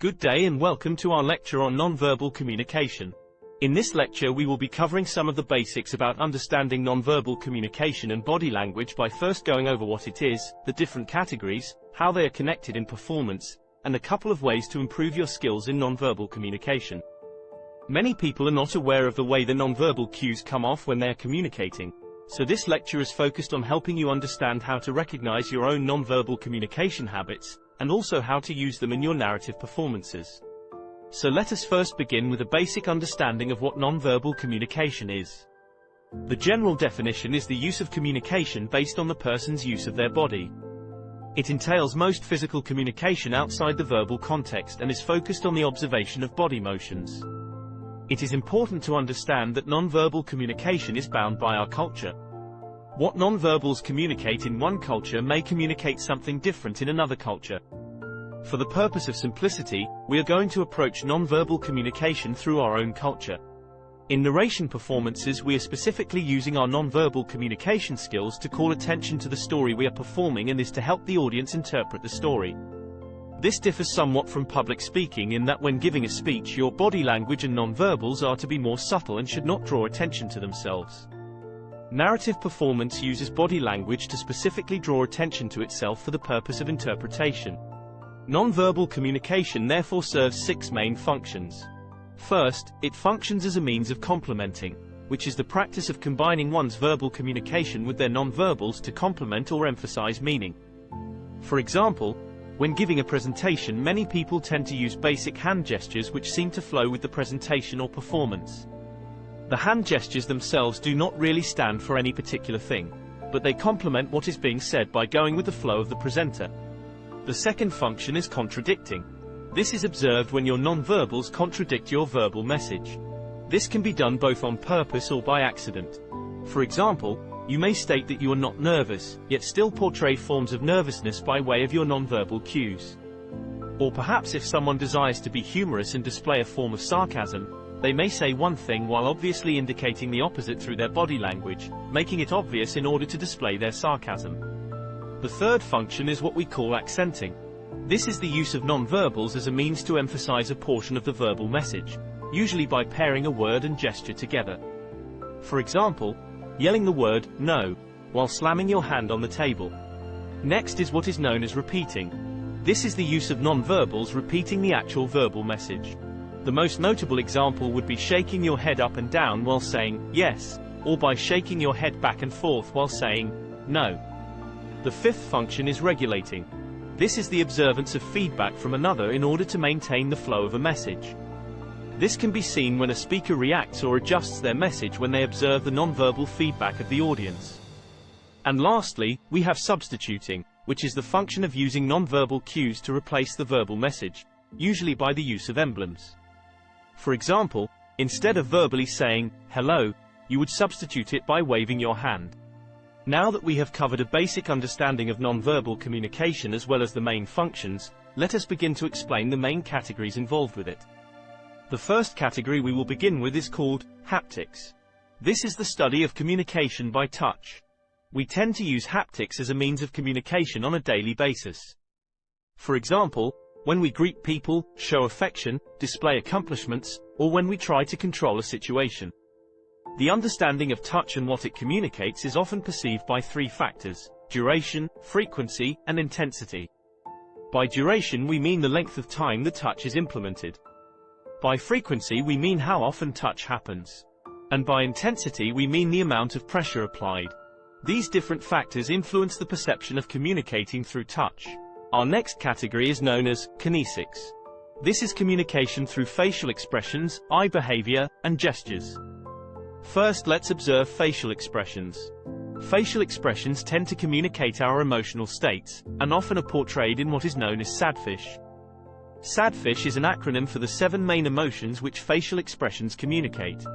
Good day and welcome to our lecture on nonverbal communication. In this lecture we will be covering some of the basics about understanding nonverbal communication and body language by first going over what it is, the different categories, how they are connected in performance, and a couple of ways to improve your skills in nonverbal communication. Many people are not aware of the way the nonverbal cues come off when they are communicating, so this lecture is focused on helping you understand how to recognize your own nonverbal communication habits, and also how to use them in your narrative performances. So let us first begin with a basic understanding of what nonverbal communication is. The general definition is the use of communication based on the person's use of their body. It entails most physical communication outside the verbal context and is focused on the observation of body motions. It is important to understand that nonverbal communication is bound by our culture. What nonverbals communicate in one culture may communicate something different in another culture. For the purpose of simplicity, we are going to approach nonverbal communication through our own culture. In narration performances, we are specifically using our nonverbal communication skills to call attention to the story we are performing, and is to help the audience interpret the story. This differs somewhat from public speaking in that when giving a speech, your body language and nonverbals are to be more subtle and should not draw attention to themselves. Narrative performance uses body language to specifically draw attention to itself for the purpose of interpretation. Nonverbal communication therefore serves 6 main functions. First, it functions as a means of complementing, which is the practice of combining one's verbal communication with their nonverbals to complement or emphasize meaning. For example, when giving a presentation, many people tend to use basic hand gestures which seem to flow with the presentation or performance. The hand gestures themselves do not really stand for any particular thing, but they complement what is being said by going with the flow of the presenter. The second function is contradicting. This is observed when your nonverbals contradict your verbal message. This can be done both on purpose or by accident. For example, you may state that you are not nervous, yet still portray forms of nervousness by way of your nonverbal cues. Or perhaps if someone desires to be humorous and display a form of sarcasm, they may say one thing while obviously indicating the opposite through their body language, making it obvious in order to display their sarcasm. The third function is what we call accenting. This is the use of nonverbals as a means to emphasize a portion of the verbal message, usually by pairing a word and gesture together. For example, yelling the word "no" while slamming your hand on the table. Next is what is known as repeating. This is the use of nonverbals repeating the actual verbal message. The most notable example would be shaking your head up and down while saying "yes," or by shaking your head back and forth while saying "no." The fifth function is regulating. This is the observance of feedback from another in order to maintain the flow of a message. This can be seen when a speaker reacts or adjusts their message when they observe the nonverbal feedback of the audience. And lastly, we have substituting, which is the function of using nonverbal cues to replace the verbal message, usually by the use of emblems. For example, instead of verbally saying "hello," you would substitute it by waving your hand. Now that we have covered a basic understanding of nonverbal communication as well as the main functions, let us begin to explain the main categories involved with it. The first category we will begin with is called haptics. This is the study of communication by touch. We tend to use haptics as a means of communication on a daily basis. For example, when we greet people, show affection, display accomplishments, or when we try to control a situation. The understanding of touch and what it communicates is often perceived by 3 factors: duration, frequency, and intensity. By duration we mean the length of time the touch is implemented. By frequency we mean how often touch happens. And by intensity we mean the amount of pressure applied. These different factors influence the perception of communicating through touch. Our next category is known as chronemics. This is communication through facial expressions, eye behavior, and gestures. First, let's observe facial expressions. Facial expressions tend to communicate our emotional states, and often are portrayed in what is known as sadfish. Sadfish is an acronym for the 7 main emotions which facial expressions communicate.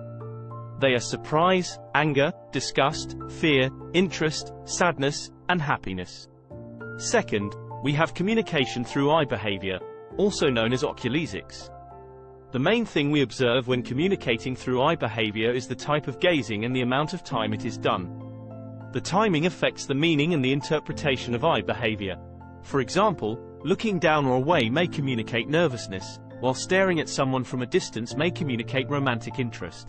They are surprise, anger, disgust, fear, interest, sadness, and happiness. Second, we have communication through eye behavior, also known as oculesics. The main thing we observe when communicating through eye behavior is the type of gazing and the amount of time it is done. The timing affects the meaning and the interpretation of eye behavior. For example, Looking down or away may communicate nervousness, while staring at someone from a distance may communicate romantic interest.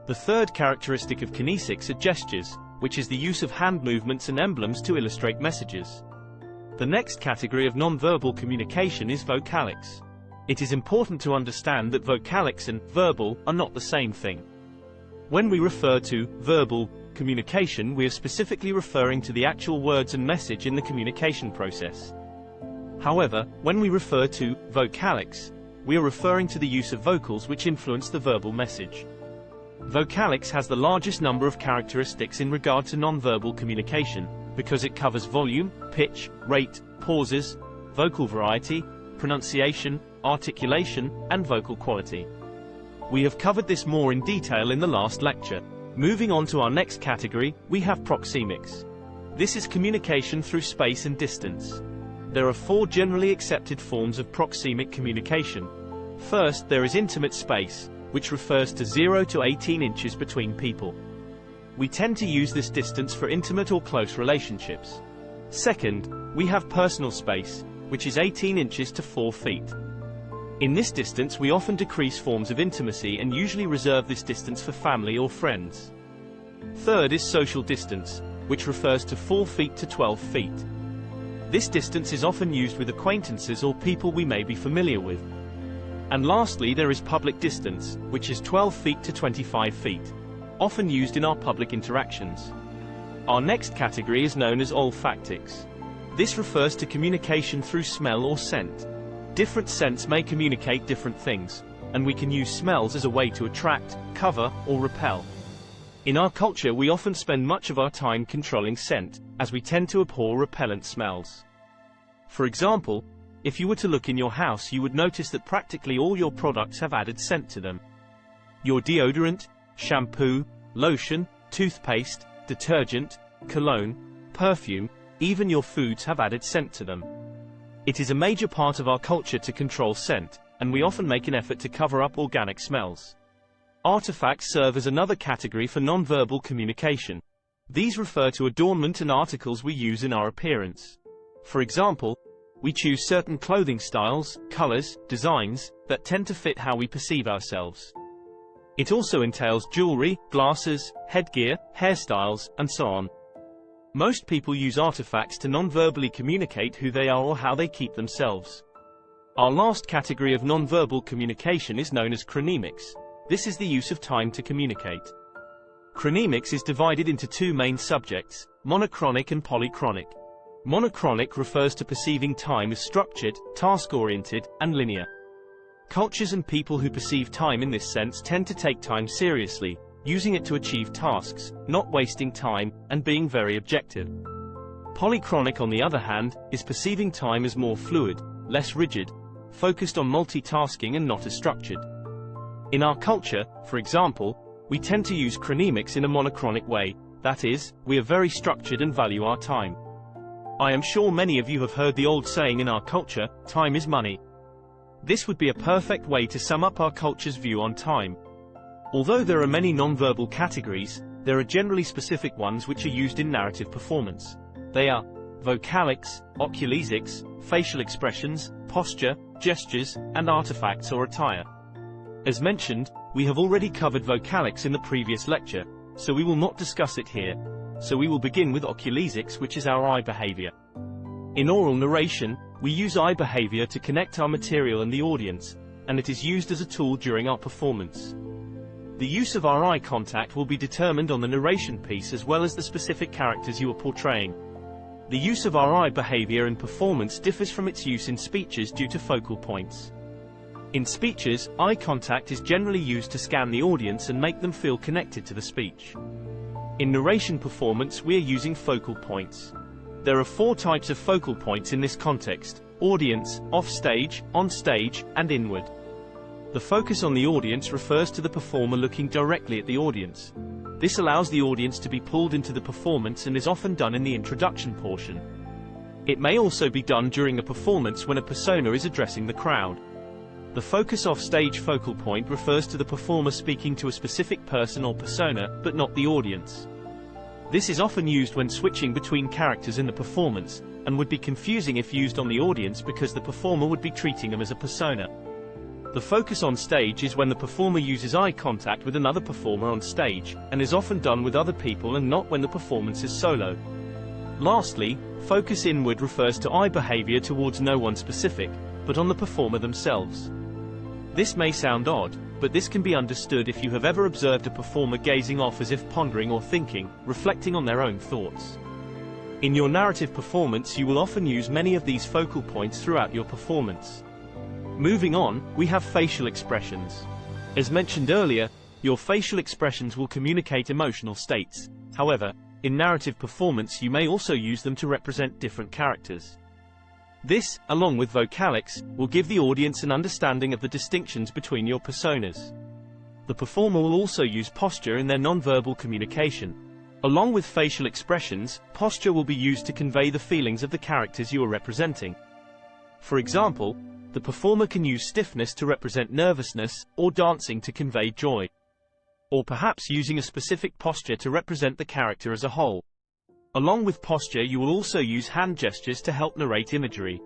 The third characteristic of kinesics are gestures, which is the use of hand movements and emblems to illustrate messages. The next category of nonverbal communication is vocalics. It is important to understand that vocalics and verbal are not the same thing. When we refer to verbal communication, we are specifically referring to the actual words and message in the communication process. However, when we refer to vocalics, we are referring to the use of vocals which influence the verbal message. Vocalics has the largest number of characteristics in regard to nonverbal communication, because it covers volume, pitch, rate, pauses, vocal variety, pronunciation, articulation, and vocal quality. We have covered this more in detail in the last lecture. Moving on to our next category, we have proxemics. This is communication through space and distance. There are 4 generally accepted forms of proxemic communication. First, there is intimate space, which refers to 0 to 18 inches between people. We tend to use this distance for intimate or close relationships. Second, we have personal space, which is 18 inches to 4 feet. In this distance we often decrease forms of intimacy and usually reserve this distance for family or friends. Third is social distance, which refers to 4 feet to 12 feet. This distance is often used with acquaintances or people we may be familiar with. And lastly, there is public distance, which is 12 feet to 25 feet, often used in our public interactions. Our next category is known as olfactics. This refers to communication through smell or scent. Different scents may communicate different things, and we can use smells as a way to attract, cover, or repel. In our culture we often spend much of our time controlling scent, as we tend to abhor repellent smells. For example, if you were to look in your house you would notice that practically all your products have added scent to them. Your deodorant, shampoo, lotion, toothpaste, detergent, cologne, perfume, even your foods have added scent to them. It is a major part of our culture to control scent, and we often make an effort to cover up organic smells. Artifacts serve as another category for nonverbal communication. These refer to adornment and articles we use in our appearance. For example, we choose certain clothing styles, colors, designs, that tend to fit how we perceive ourselves. It also entails jewelry, glasses, headgear, hairstyles, and so on. Most people use artifacts to non-verbally communicate who they are or how they keep themselves. Our last category of non-verbal communication is known as chronemics. This is the use of time to communicate. Chronemics is divided into 2 main subjects, monochronic and polychronic. Monochronic refers to perceiving time as structured, task-oriented, and linear. Cultures and people who perceive time in this sense tend to take time seriously, using it to achieve tasks, not wasting time, and being very objective. Polychronic, on the other hand, is perceiving time as more fluid, less rigid, focused on multitasking and not as structured. In our culture, for example, we tend to use chronemics in a monochronic way, that is, we are very structured and value our time. I am sure many of you have heard the old saying in our culture, time is money. This would be a perfect way to sum up our culture's view on time. Although there are many nonverbal categories, there are generally specific ones which are used in narrative performance. They are vocalics, oculesics, facial expressions, posture, gestures, and artifacts or attire. As mentioned, we have already covered vocalics in the previous lecture, so we will not discuss it here. So we will begin with oculesics, which is our eye behavior. In oral narration, we use eye behavior to connect our material and the audience, and it is used as a tool during our performance. The use of our eye contact will be determined on the narration piece as well as the specific characters you are portraying. The use of our eye behavior in performance differs from its use in speeches due to focal points. In speeches, eye contact is generally used to scan the audience and make them feel connected to the speech. In narration performance, we are using focal points. There are 4 types of focal points in this context: audience, offstage, onstage, and inward. The focus on the audience refers to the performer looking directly at the audience. This allows the audience to be pulled into the performance and is often done in the introduction portion. It may also be done during a performance when a persona is addressing the crowd. The focus off-stage focal point refers to the performer speaking to a specific person or persona, but not the audience. This is often used when switching between characters in the performance, and would be confusing if used on the audience because the performer would be treating them as a persona. The focus on stage is when the performer uses eye contact with another performer on stage, and is often done with other people and not when the performance is solo. Lastly, focus inward refers to eye behavior towards no one specific, but on the performer themselves. This may sound odd, but this can be understood if you have ever observed a performer gazing off as if pondering or thinking, reflecting on their own thoughts. In your narrative performance you will often use many of these focal points throughout your performance. Moving on, we have facial expressions. As mentioned earlier, your facial expressions will communicate emotional states. However, in narrative performance you may also use them to represent different characters. This, along with vocalics, will give the audience an understanding of the distinctions between your personas. The performer will also use posture in their nonverbal communication. Along with facial expressions, posture will be used to convey the feelings of the characters you are representing. For example, the performer can use stiffness to represent nervousness, or dancing to convey joy. Or perhaps using a specific posture to represent the character as a whole. Along with posture you will also use hand gestures to help narrate imagery.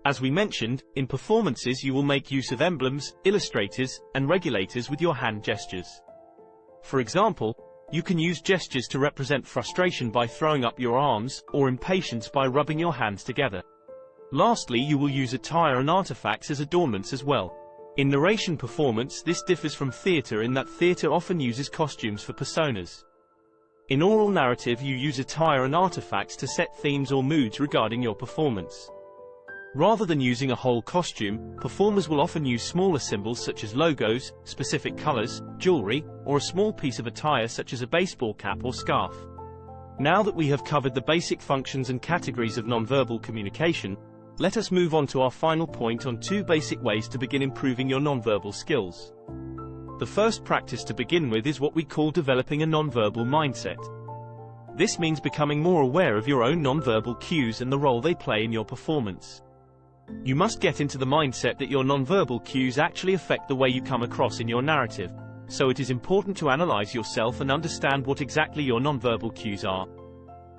As we mentioned, in performances you will make use of emblems, illustrators, and regulators with your hand gestures. For example, you can use gestures to represent frustration by throwing up your arms, or impatience by rubbing your hands together. Lastly, you will use attire and artifacts as adornments as well. In narration performance this differs from theater in that theater often uses costumes for personas. In oral narrative you use attire and artifacts to set themes or moods regarding your performance. Rather than using a whole costume, performers will often use smaller symbols such as logos, specific colors, jewelry, or a small piece of attire such as a baseball cap or scarf. Now that we have covered the basic functions and categories of nonverbal communication, let us move on to our final point on 2 basic ways to begin improving your nonverbal skills. The first practice to begin with is what we call developing a nonverbal mindset. This means becoming more aware of your own nonverbal cues and the role they play in your performance. You must get into the mindset that your nonverbal cues actually affect the way you come across in your narrative, so it is important to analyze yourself and understand what exactly your nonverbal cues are.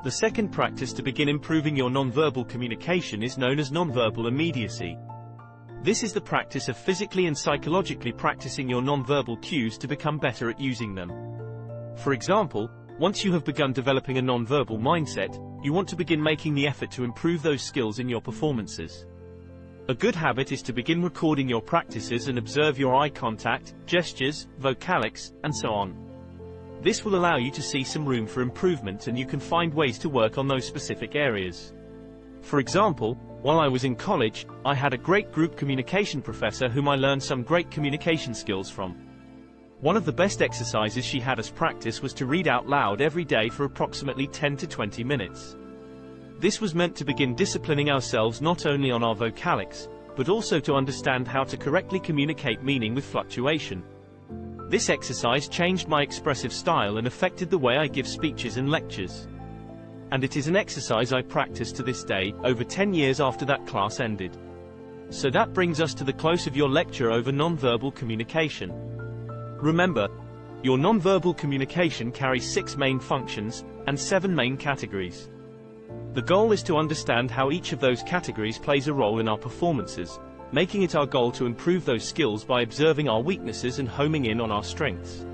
The second practice to begin improving your nonverbal communication is known as nonverbal immediacy. This is the practice of physically and psychologically practicing your nonverbal cues to become better at using them. For example, once you have begun developing a nonverbal mindset, you want to begin making the effort to improve those skills in your performances. A good habit is to begin recording your practices and observe your eye contact, gestures, vocalics, and so on. This will allow you to see some room for improvement and you can find ways to work on those specific areas. For example, while I was in college, I had a great group communication professor whom I learned some great communication skills from. One of the best exercises she had us practice was to read out loud every day for approximately 10 to 20 minutes. This was meant to begin disciplining ourselves not only on our vocalics, but also to understand how to correctly communicate meaning with fluctuation. This exercise changed my expressive style and affected the way I give speeches and lectures. And it is an exercise I practice to this day, over 10 years after that class ended. So that brings us to the close of your lecture over nonverbal communication. Remember, your nonverbal communication carries 6 main functions, and 7 main categories. The goal is to understand how each of those categories plays a role in our performances, making it our goal to improve those skills by observing our weaknesses and homing in on our strengths.